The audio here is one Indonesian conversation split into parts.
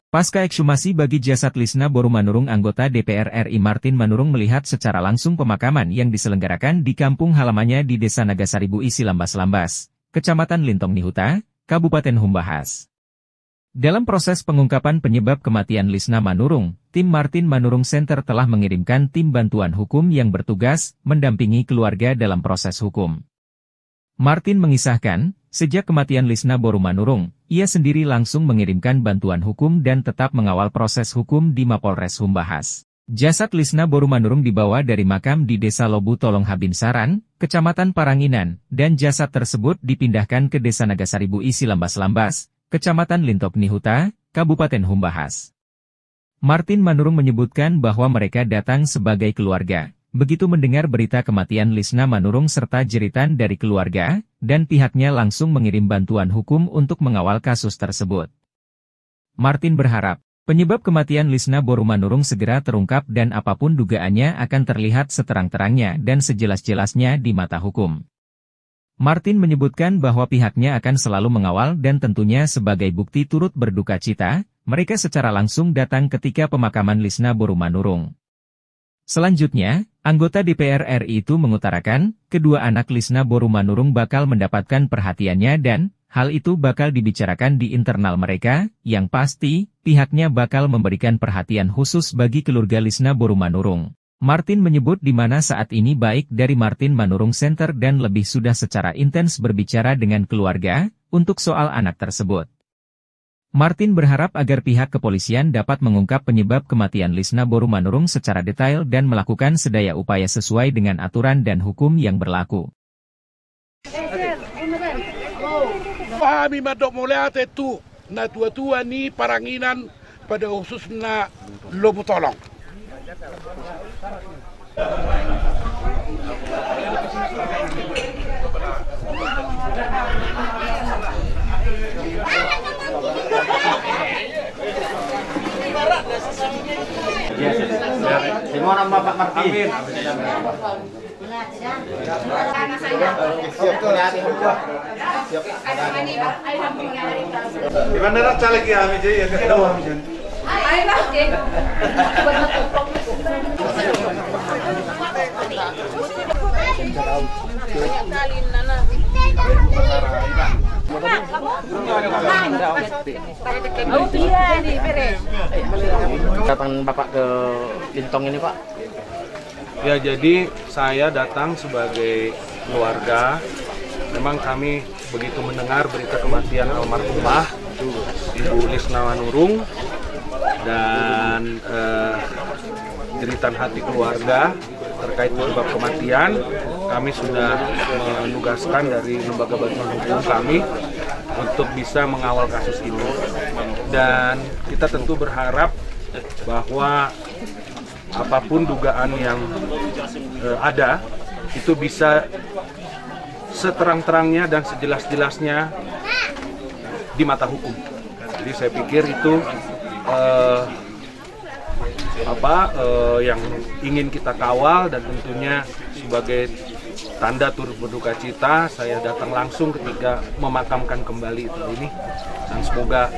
Pasca ekshumasi bagi jasad Lisna Borumanurung, anggota DPR RI Martin Manurung melihat secara langsung pemakaman yang diselenggarakan di kampung halamannya di Desa Nagasaribu Isi Lambas-Lambas, Kecamatan Lintong Nihuta, Kabupaten Humbahas. Dalam proses pengungkapan penyebab kematian Lisna Manurung, tim Martin Manurung Center telah mengirimkan tim bantuan hukum yang bertugas mendampingi keluarga dalam proses hukum. Martin mengisahkan, sejak kematian Lisna Borumanurung, ia sendiri langsung mengirimkan bantuan hukum dan tetap mengawal proses hukum di Mapolres Humbahas. Jasad Lisna Borumanurung dibawa dari makam di Desa Lobu Tolong Habinsaran, Kecamatan Paranginan, dan jasad tersebut dipindahkan ke Desa Nagasaribu Isi Lambas-Lambas, Kecamatan Lintong Nihuta, Kabupaten Humbahas. Martin Manurung menyebutkan bahwa mereka datang sebagai keluarga. Begitu mendengar berita kematian Lisna Manurung serta jeritan dari keluarga, dan pihaknya langsung mengirim bantuan hukum untuk mengawal kasus tersebut. Martin berharap, penyebab kematian Lisna Borumanurung segera terungkap dan apapun dugaannya akan terlihat seterang-terangnya dan sejelas-jelasnya di mata hukum. Martin menyebutkan bahwa pihaknya akan selalu mengawal dan tentunya sebagai bukti turut berduka cita, mereka secara langsung datang ketika pemakaman Lisna Borumanurung. Selanjutnya, anggota DPR RI itu mengutarakan, kedua anak Lisna Borumanurung bakal mendapatkan perhatiannya dan, hal itu bakal dibicarakan di internal mereka, yang pasti, pihaknya bakal memberikan perhatian khusus bagi keluarga Lisna Borumanurung. Martin menyebut di mana saat ini baik dari Martin Manurung Center dan lebih sudah secara intens berbicara dengan keluarga, untuk soal anak tersebut. Martin berharap agar pihak kepolisian dapat mengungkap penyebab kematian Lisna Borumanurung secara detail dan melakukan sedaya upaya sesuai dengan aturan dan hukum yang berlaku. Pahami madok mulai itu na tua-tua ni Paranginan pada khususnya Lobu Tolong. Semua nama Pak Martin. Gimana rasa lagi kami jadi ya kita kami jadi. Datang Bapak ke Lintong ini, Pak? Ya, jadi saya datang sebagai keluarga. Memang kami begitu mendengar berita kematian almarhumah Ibu Lisna Manurung dan jeritan hati keluarga terkait penyebab kematian, kami sudah menugaskan dari lembaga bantuan hukum kami untuk bisa mengawal kasus ini. Dan kita tentu berharap bahwa apapun dugaan yang ada, itu bisa seterang-terangnya dan sejelas-jelasnya di mata hukum. Jadi saya pikir itu yang ingin kita kawal, dan tentunya sebagai tanda turut berduka cita saya datang langsung ketika memakamkan kembali itu ini, dan semoga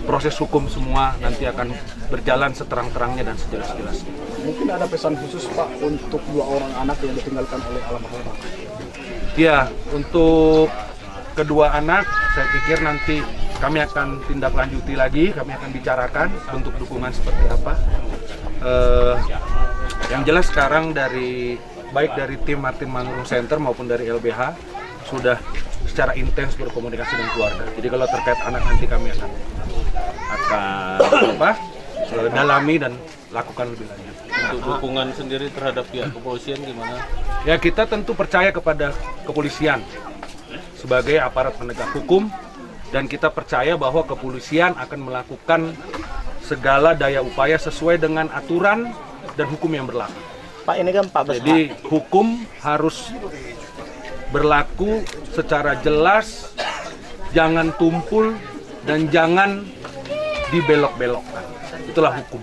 proses hukum semua nanti akan berjalan seterang-terangnya dan sejelas-jelasnya. Mungkin ada pesan khusus Pak untuk dua orang anak yang ditinggalkan oleh almarhum? Ya, untuk kedua anak saya pikir nanti kami akan tindak lanjuti lagi, kami akan bicarakan bentuk dukungan seperti apa. Yang jelas sekarang baik dari tim Martin Manurung Center maupun dari LBH sudah secara intens berkomunikasi dengan keluarga. Jadi kalau terkait anak nanti kami akan dalami dan lakukan lebih lanjut. Untuk dukungan sendiri terhadap pihak kepolisian gimana? Ya, kita tentu percaya kepada kepolisian sebagai aparat penegak hukum, dan kita percaya bahwa kepolisian akan melakukan segala daya upaya sesuai dengan aturan dan hukum yang berlaku. Pak, ini kan Pak Jadi hukum harus berlaku secara jelas, jangan tumpul dan jangan dibelok-belokkan. Itulah hukum.